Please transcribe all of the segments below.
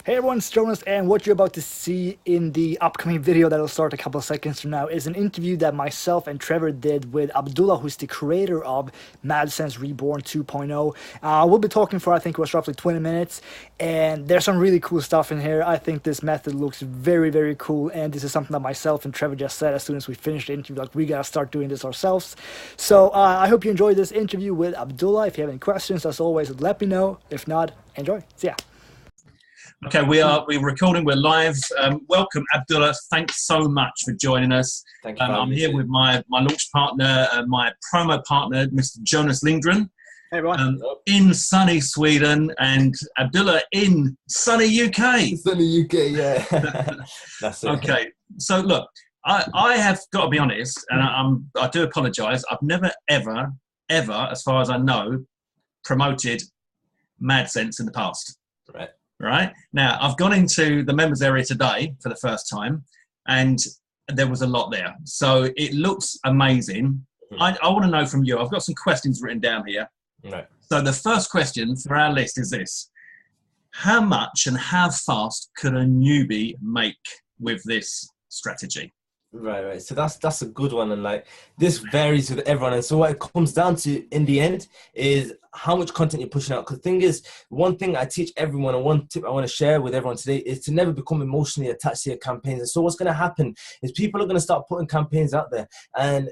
Hey everyone, it's Jonas, and what you're about to see in the upcoming video that'll start a couple of seconds from now is an interview that myself and Trevor did with Abdullah, who's the creator of Madsense Reborn 2.0. We'll be talking for, I think it was roughly 20 minutes, and there's some really cool stuff in here. I think this method looks very, very cool, and this is something that myself and Trevor just said as soon as we finished the interview, like, we gotta start doing this ourselves. So I hope you enjoyed this interview with Abdullah. If you have any questions, as always, let me know. If not, enjoy. See ya. Okay, we're recording, we're live. Welcome, Abdullah. Thanks so much for joining us. Thank you. I'm here with my launch partner, my promo partner, Mr. Jonas Lindgren. Hey everyone. In sunny Sweden, and Abdullah in sunny UK. Sunny UK, yeah. That's it. Okay, so look, I have got to be honest, and I do apologise. I've never, ever, as far as I know, promoted Madsense in the past. Right. Right now, I've gone into the members area today for the first time, and there was a lot there. So it looks amazing. I want to know from you. I've got some questions written down here. Right. So the first question for our list is this: how much and how fast could a newbie make with this strategy? Right. So that's a good one, and like this varies with everyone. And so what it comes down to in the end is how much content you're pushing out. Because the thing is, one thing I teach everyone, and one tip I want to share with everyone today is to never become emotionally attached to your campaigns. And so what's going to happen is people are going to start putting campaigns out there, and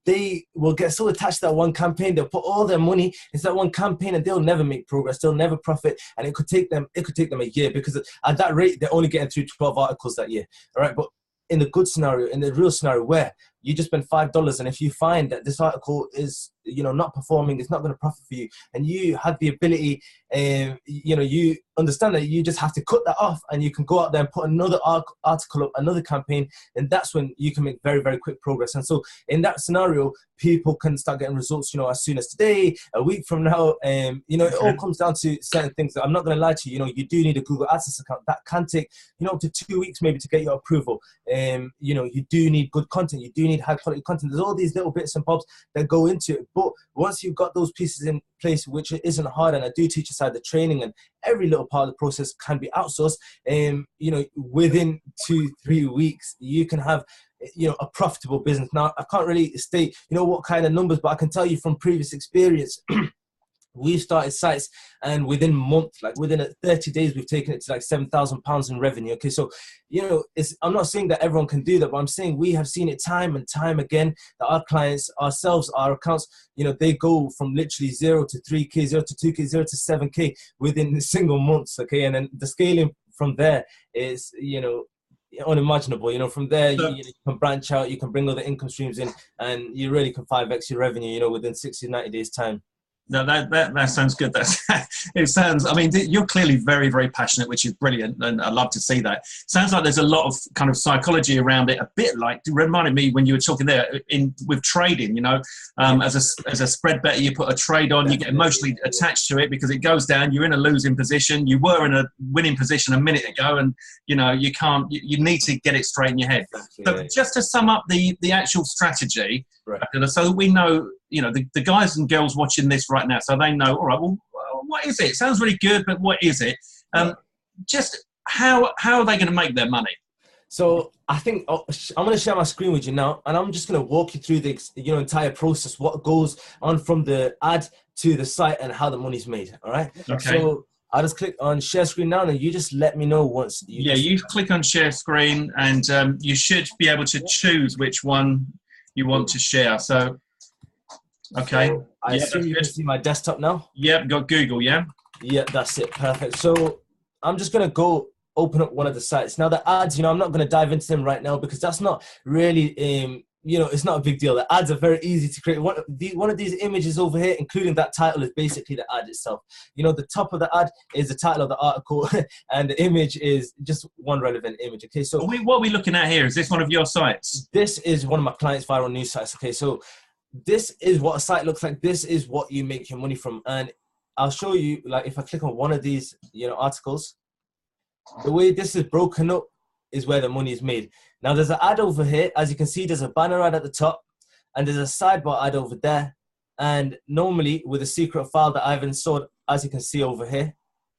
they will get so attached to that one campaign, they'll put all their money into that one campaign, and they'll never make progress, they'll never profit, and it could take them a year, because at that rate they're only getting through 12 articles that year. All right, but in the good scenario, in the real scenario where you just spend $5, and if you find that this article is, not performing, it's not going to profit for you, and you have the ability, you understand that you just have to cut that off, and you can go out there and put another article up, another campaign, and that's when you can make very, very quick progress. And so in that scenario, people can start getting results, as soon as today, a week from now. It all comes down to certain things that I'm not going to lie to you. You do need a Google AdSense account. That can take, up to 2 weeks maybe to get your approval. You do need good content. You do need high quality content. There's all these little bits and bobs that go into it. But once you've got those pieces in place, which isn't hard, and I do teach aside the training, and every little part of the process can be outsourced, within 2-3 weeks, you can have a profitable business. Now, I can't really state, what kind of numbers, but I can tell you from previous experience, we've started sites, and within a month, like within 30 days, we've taken it to like £7,000 in revenue. Okay, so I'm not saying that everyone can do that, but I'm saying we have seen it time and time again that our clients, ourselves, our accounts, they go from literally 0 to 3K, 0 to 2K, 0 to 7K within single months. Okay, and then the scaling from there is unimaginable. From there, you can branch out, you can bring other income streams in, and you really can 5x your revenue, within 60, 90 days time. No, that sounds good. It sounds, I mean, you're clearly very, very passionate, which is brilliant, and I love to see that. Sounds like there's a lot of kind of psychology around it, a bit like, it reminded me when you were talking there with trading, as a spread better, you put a trade on, you get emotionally attached to it because it goes down, you're in a losing position, you were in a winning position a minute ago, and you need to get it straight in your head. So just to sum up the actual strategy, right, so we know, the guys and girls watching this right now, so they know, all right, well, what is it? It sounds really good, but what is it? Just how are they going to make their money? So I think I'm going to share my screen with you now, and I'm just going to walk you through the entire process, what goes on from the ad to the site and how the money's made. All right. Okay. So I'll just click on share screen now, and you just let me know once. You click on share screen, and you should be able to choose which one you want to share. So. Okay. So I assume you can see my desktop now? Yep, got Google, yeah? Yeah, that's it. Perfect. So I'm just going to go open up one of the sites. Now the ads, I'm not going to dive into them right now because that's not really, it's not a big deal. The ads are very easy to create. One of these images over here, including that title, is basically the ad itself. The top of the ad is the title of the article and the image is just one relevant image. Okay, so what are we looking at here? Is this one of your sites? This is one of my clients' viral news sites. Okay, so this is what a site looks like. This is what you make your money from. And I'll show you, like, if I click on one of these, articles, the way this is broken up is where the money is made. Now, there's an ad over here. As you can see, there's a banner ad at the top, and there's a sidebar ad over there. And normally, with a secret file that I've installed, as you can see over here,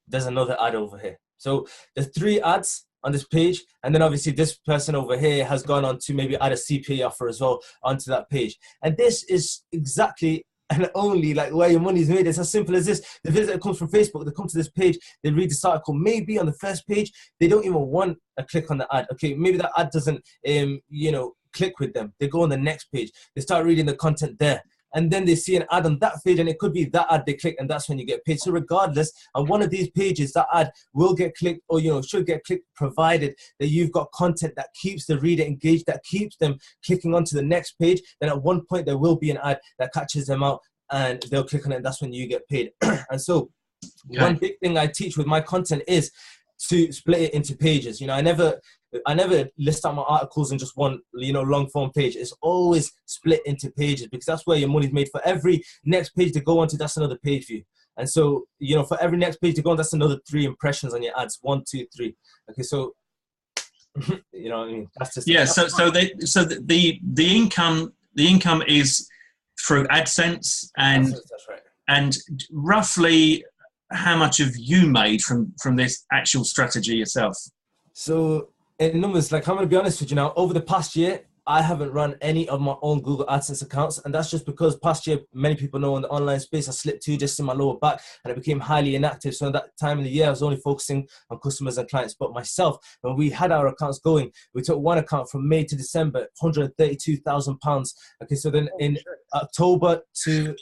there's another ad over here. So the 3 ads on this page, and then obviously this person over here has gone on to maybe add a CPA offer as well onto that page. And this is exactly and only like where your money's made. It's as simple as this. The visitor comes from Facebook, they come to this page, they read this article. Maybe on the first page, they don't even want to click on the ad. Okay, maybe that ad doesn't, click with them. They go on the next page, they start reading the content there. And then they see an ad on that page, and it could be that ad they click, and that's when you get paid. So regardless, on one of these pages, that ad will get clicked, or should get clicked, provided that you've got content that keeps the reader engaged, that keeps them clicking onto the next page. Then at one point there will be an ad that catches them out, and they'll click on it, and that's when you get paid. And so, one big thing I teach with my content is to split it into pages. I never list out my articles in just one, long form page. It's always split into pages, because that's where your money's made. For every next page to go onto, that's another page view. And so, for every next page to go on, that's another 3 impressions on your ads. 1, 2, 3. Okay, so you know what I mean? That's just the income is through AdSense, and that's right. And roughly how much have you made from this actual strategy yourself? So in numbers, like, I'm going to be honest with you now, over the past year, I haven't run any of my own Google AdSense accounts. And that's just because past year, many people know in the online space, I slipped 2 discs in my lower back and I became highly inactive. So at that time of the year, I was only focusing on customers and clients. But myself, when we had our accounts going, we took one account from May to December, £132,000. Okay, so then in October to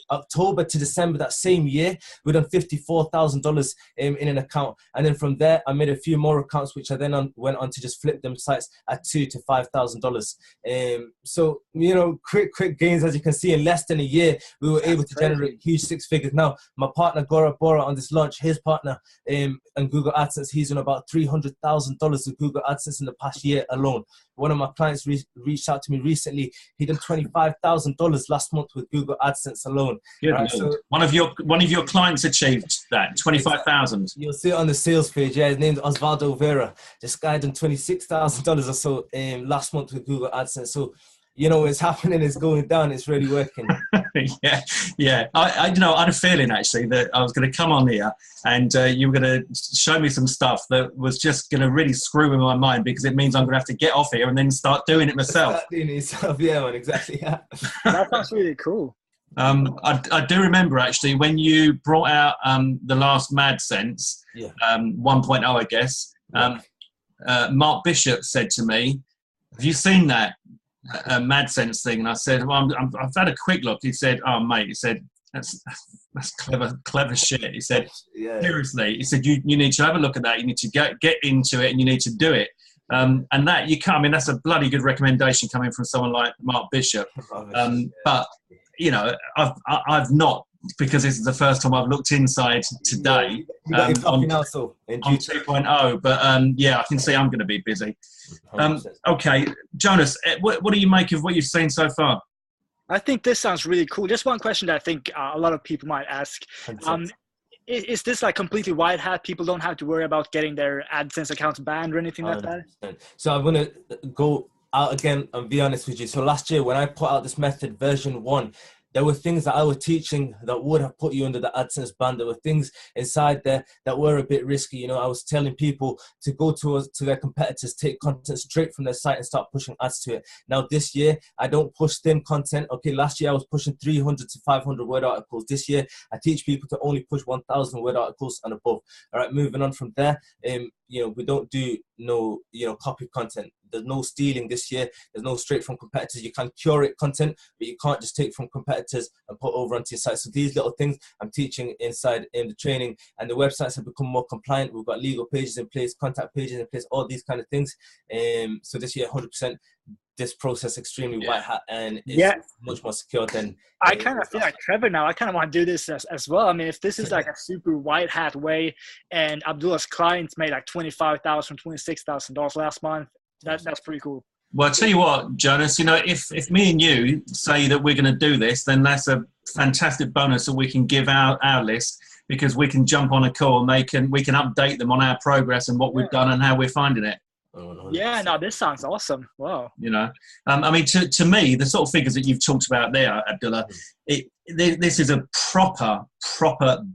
December that same year, we done $54,000 in an account. And then from there, I made a few more accounts, which I then went on to just flip them sites at $2,000 to $5,000. So, quick gains, as you can see, in less than a year, we were able to generate huge 6 figures. Now, my partner, Gora Bora, on this launch, his partner in Google AdSense, he's on about $300,000 of Google AdSense in the past year alone. One of my clients reached out to me recently. He done $25,000 last month with Google AdSense alone. Right? So one of your clients achieved that, 25,000. You'll see it on the sales page. Yeah, his name's Osvaldo Vera. This guy done $26,000 or so last month with Google AdSense. So, it's happening, it's going down, it's really working. yeah. I had a feeling actually that I was going to come on here and you were going to show me some stuff that was just going to really screw with my mind, because it means I'm going to have to get off here and then start doing it myself. Start doing it yourself, yeah, man, exactly. Yeah. That sounds really cool. I do remember actually when you brought out the last Madsense 1.0, I guess. Mark Bishop said to me, "Have you seen that Madsense thing?" And I said, "Well, I've had a quick look." He said, "Oh, mate," he said, that's clever shit." He said, "Seriously," he said, you need to have a look at that. You need to get into it, and you need to do it. And that you can't. I mean, that's a bloody good recommendation coming from someone like Mark Bishop. But I've not, because this is the first time I've looked inside today on 2.0. But I can see I'm going to be busy. Okay, Jonas, what do you make of what you've seen so far? I think this sounds really cool. Just one question that I think a lot of people might ask. Is this like completely white hat? People don't have to worry about getting their AdSense accounts banned or anything like that? So I'm going to go out again and be honest with you. So last year when I put out this method version 1, there were things that I was teaching that would have put you under the AdSense ban. There were things inside there that were a bit risky. I was telling people to go to their competitors, take content straight from their site and start pushing ads to it. Now this year, I don't push thin content. Okay, last year I was pushing 300 to 500 word articles. This year, I teach people to only push 1,000 word articles and above. All right, moving on from there, we don't do copy content. There's no stealing this year. There's no straight from competitors. You can curate content, but you can't just take from competitors and put over onto your site. So these little things I'm teaching inside in the training, and the websites have become more compliant. We've got legal pages in place, contact pages in place, all these kind of things. So this year, 100%, this process extremely white hat, and it's much more secure than. I kind of feel like Trevor now. I kind of want to do this as well. I mean, if this is like a super white hat way, and Abdullah's clients made like $25,000, $26,000 last month, that's pretty cool. Well, I'll tell you what, Jonas, if me and you say that we're going to do this, then that's a fantastic bonus that we can give our list, because we can jump on a call and we can update them on our progress and what we've done and how we're finding it. Yeah, no, this sounds awesome. Wow. I mean, to me, the sort of figures that you've talked about there, Abdullah, this is a proper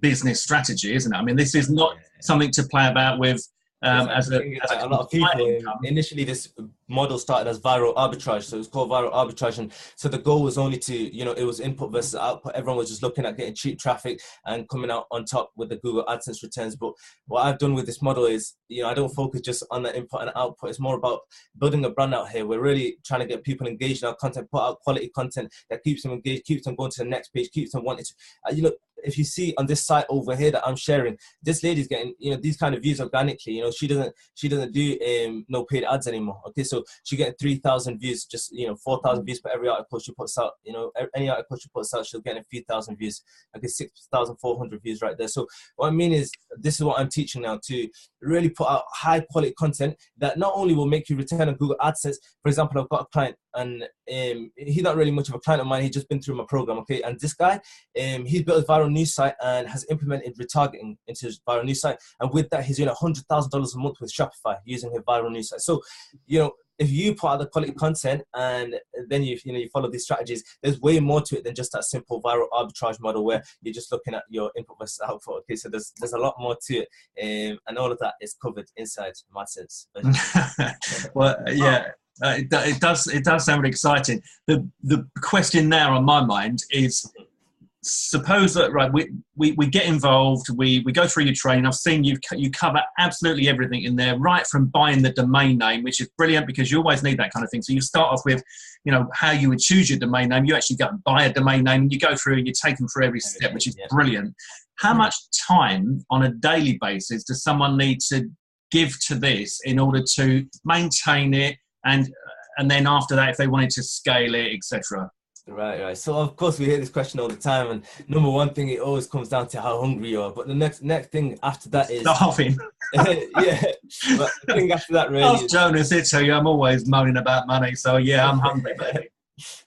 business strategy, isn't it? I mean, this is not something to play about with as a a lot of side people income. initially, this model started as viral arbitrage, so it's called viral arbitrage, and so the goal was only to, you know, it was input versus output. Everyone was just looking at getting cheap traffic and coming out on top with the Google AdSense returns. But what I've done with this model is, you know, I don't focus just on the input and output. It's more about building a brand out here. We're really trying to get people engaged in our content, put out quality content that keeps them engaged, keeps them going to the next page, keeps them wanting to, you know, if you see on this site over here that I'm sharing, this lady's getting, you know, these kind of views organically. You know, she doesn't do no paid ads anymore. Okay, so she getting 3,000 views, just, you know, 4,000 views per every article she puts out. You know, any article she puts out, she'll get a few thousand views. Okay, 6,400 views right there. So what I mean is, this is what I'm teaching now, to really put out high quality content that not only will make you return on Google AdSense. For example, I've got a client, and he's not really much of a client of mine. He's just been through my program. Okay, and this guy, he's built a viral news site and has implemented retargeting into his viral news site, and with that, he's doing $100,000 a month with Shopify using his viral news site. So, you know, if you put out the quality content and then you follow these strategies, there's way more to it than just that simple viral arbitrage model where you're just looking at your input versus output. Okay, so there's a lot more to it, and all of that is covered inside Madsense. Well, yeah. It does sound exciting. The question now on my mind is, suppose that, right, we get involved, we go through your training. I've seen you cover absolutely everything in there, right from buying the domain name, which is brilliant because you always need that kind of thing. So you start off with, you know, how you would choose your domain name. You actually go and buy a domain name, and you go through and you take them through every step, which is brilliant. How much time on a daily basis does someone need to give to this in order to maintain it, and then after that, if they wanted to scale it, etc.? Right. So of course we hear this question all the time, and number one thing, it always comes down to how hungry you are. But the next thing after that is starving. Yeah, but the thing after that really. Ask Jonas, he'll tell you I'm always moaning about money. So yeah, I'm hungry, baby.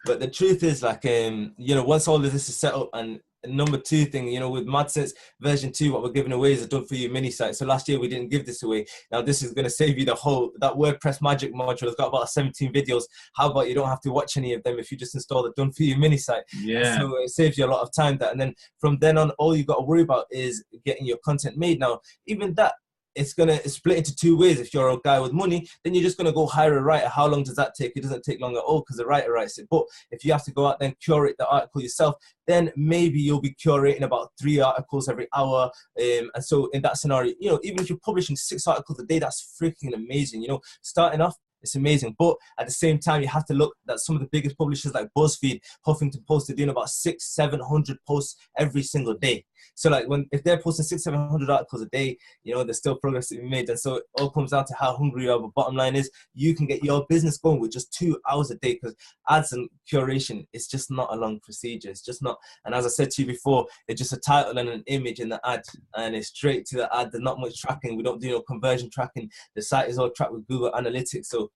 But the truth is, like, you know, once all of this is set up, and number two thing, you know, with Madsense version 2, what we're giving away is a done for you mini site. So last year we didn't give this away. Now this is going to save you that WordPress magic module. It's got about 17 videos. How about you don't have to watch any of them if you just install the done for you mini site? Yeah. So it saves you a lot of time. And then from then on, all you got to worry about is getting your content made. Now, even that, it's going to split into two ways. If you're a guy with money, then you're just going to go hire a writer. How long does that take? It doesn't take long at all because the writer writes it. But if you have to go out and curate the article yourself, then maybe you'll be curating about 3 articles every hour. And so in that scenario, you know, even if you're publishing 6 articles a day, that's freaking amazing. You know, starting off, it's amazing. But at the same time, you have to look at some of the biggest publishers like BuzzFeed, Huffington Post, they're doing about 600-700 posts every single day. So like if they're posting 600-700 articles a day, you know, there's still progress to be made. And so it all comes down to how hungry you are. But bottom line is, you can get your business going with just 2 hours a day, because ads and curation is just not a long procedure. It's just not. And as I said to you before, it's just a title and an image in the ad, and it's straight to the ad. There's not much tracking. We don't do no conversion tracking. The site is all tracked with Google Analytics. So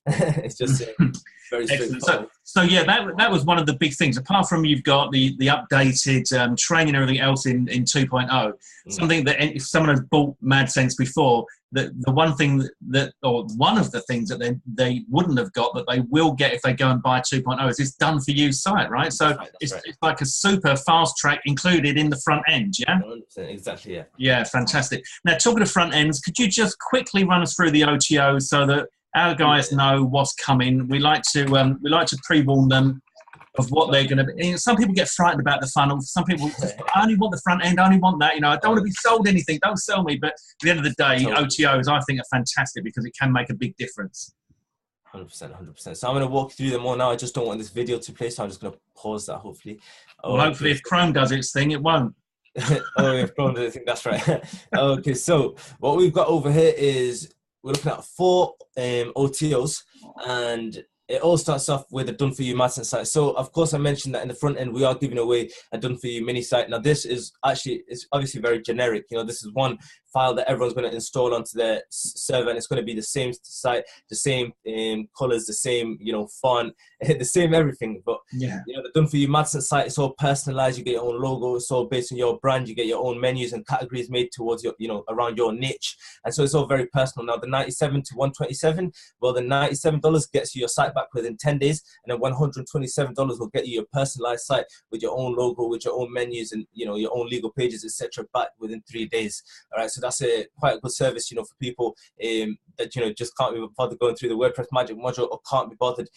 it's just very straightforward. So yeah, that was one of the big things. Apart from you've got the updated training and everything else in 2.0, something that if someone has bought Madsense before, the one thing or one of the things that they wouldn't have got that they will get if they go and buy 2.0 is this done for you site, right? So it's like a super fast track included in the front end, yeah? 100%, exactly, yeah. Yeah, fantastic. Now, talking of front ends, could you just quickly run us through the OTO so that our guys know what's coming? We like to pre-warn them of what they're going to be. Some people get frightened about the funnel. Some people, I only want the front end. I only want that. You know, I don't want to be sold anything. Don't sell me. But at the end of the day, OTOs I think are fantastic because it can make a big difference. 100%. So I'm going to walk through them all now. I just don't want this video to play, so I'm just going to pause that. Hopefully. Well, hopefully, if Chrome does its thing, it won't. If Chrome does its thing, that's right. Okay, so what we've got over here is, we're looking at 4 OTOs, and it all starts off with a done for you Madsense site. So of course I mentioned that in the front end we are giving away a done for you mini site. Now this is actually, it's obviously very generic. You know, this is one file that everyone's going to install onto their server, and it's going to be the same site, the same colors, the same, you know, font, the same everything. But yeah, you know, the done for you Madsense site, it's all personalized. You get your own logo. It's all based on your brand. You get your own menus and categories made towards your, you know, around your niche. And so it's all very personal. Now the 97 to 127, well, the $97 gets you your site back within 10 days, and then $127 will get you your personalized site with your own logo, with your own menus, and, you know, your own legal pages, etc. back within 3 days. All right, so that's a quite a good service, you know, for people that, you know, just can't be bothered going through the WordPress Magic module, or can't be bothered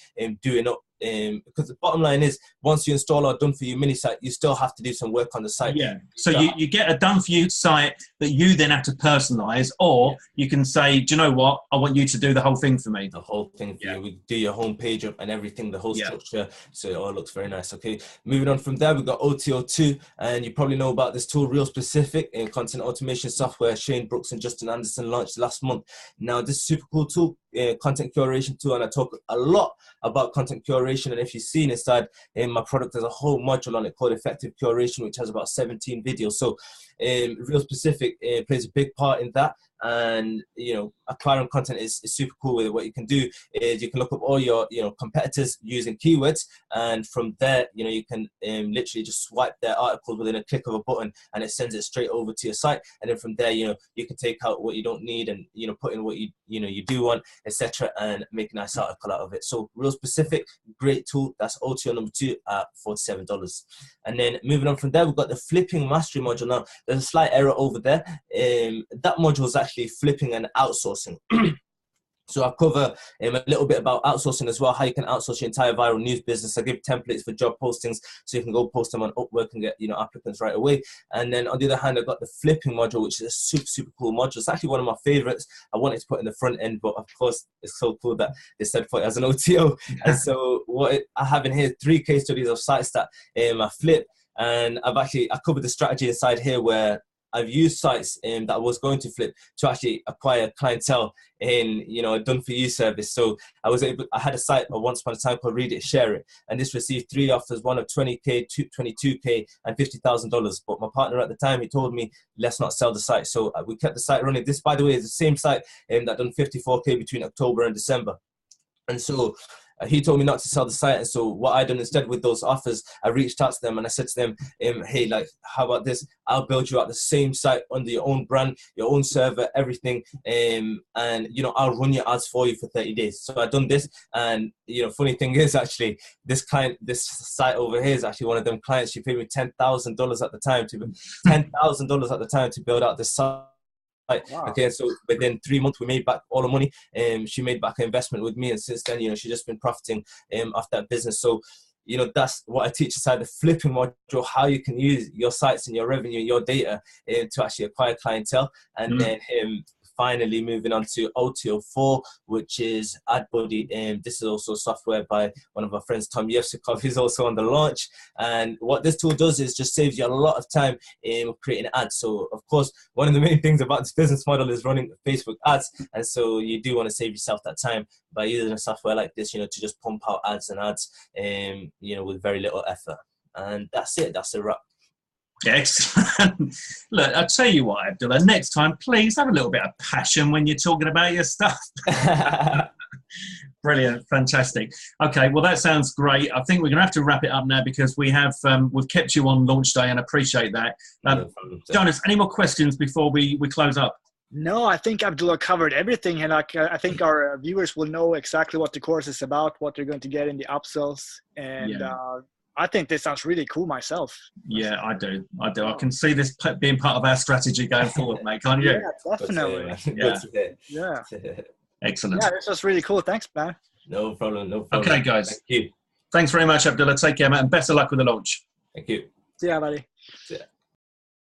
doing up. Because the bottom line is, once you install our done for you mini site, you still have to do some work on the site. Yeah. So you get a done for you site that you then have to personalize, or you can say, do you know what? I want you to do the whole thing for me. The whole thing for you. We do your homepage up and everything, the whole structure. So it all looks very nice. Okay. Moving on from there, we've got OTO2, and you probably know about this tool, Real Specific, in content automation software. Shane Brooks and Justin Anderson launched last month. Now, this is a super cool tool, content curation tool, and I talk a lot about content curation. And if you've seen inside my product, there's a whole module on it called Effective Curation, which has about 17 videos. So Real Specific plays a big part in that. And, you know, acquiring content is super cool with it. What you can do is you can look up all your, you know, competitors using keywords, and from there, you know, you can literally just swipe their articles within a click of a button, and it sends it straight over to your site. And then from there, you know, you can take out what you don't need, and, you know, put in what you do want, etc., and make a nice article out of it. So Real Specific, great tool. That's OTO number 2 at $47. And then moving on from there, we've got the flipping mastery module. Now, there's a slight error over there. That module is actually flipping and outsourcing. So I cover a little bit about outsourcing as well, how you can outsource your entire viral news business. I give templates for job postings, so you can go post them on Upwork and get, you know, applicants right away. And then on the other hand, I've got the flipping module, which is a super cool module. It's actually one of my favorites. I wanted to put in the front end, but of course, it's so cool that they said put it as an OTO. And so I have in here 3 case studies of sites that I flip. And I covered the strategy inside here, where I've used sites that I was going to flip to actually acquire clientele in, you know, a done for you service. So I had a site once upon a time called Read It, Share It, and this received 3 offers, one of 20K, 22K, and $50,000. But my partner at the time, he told me, let's not sell the site. So we kept the site running. This, by the way, is the same site that done 54K between October and December. And so he told me not to sell the site. And so what I done instead with those offers, I reached out to them and I said to them, hey, like, how about this? I'll build you out the same site under your own brand, your own server, everything. And, you know, I'll run your ads for you for 30 days. So I done this. And, you know, funny thing is, actually, this site over here is actually one of them clients. She paid me $10,000 at the time to build out this site. Wow. Okay, so within 3 months we made back all the money. She made back her investment with me, and since then, you know, she's just been profiting off that business. So, you know, that's what I teach inside the flipping module, how you can use your sites and your revenue, your data to actually acquire clientele. And then finally moving on to OTO4, which is AdBuddy. This is also software by one of our friends, Tom Yevsikov. He's also on the launch. And what this tool does is just saves you a lot of time in creating ads. So, of course, one of the main things about this business model is running Facebook ads. And so you do want to save yourself that time by using a software like this, you know, to just pump out ads, you know, with very little effort. And that's it. That's a wrap. Excellent. Look, I'll tell you what, Abdullah, next time, please have a little bit of passion when you're talking about your stuff. Brilliant. Fantastic. Okay, well, that sounds great. I think we're going to have to wrap it up now because we've kept you on launch day and appreciate that. Jonas, any more questions before we close up? No, I think Abdullah covered everything, and I think our viewers will know exactly what the course is about, what they're going to get in the upsells, and I think this sounds really cool myself. Yeah, I do. I can see this being part of our strategy going forward, mate, can't you? Yeah, definitely. Yeah. Excellent. Yeah, this was really cool. Thanks, man. No problem. Okay, guys. Thank you. Thanks very much, Abdullah. Take care, mate, and best of luck with the launch. Thank you. See ya, buddy. See ya.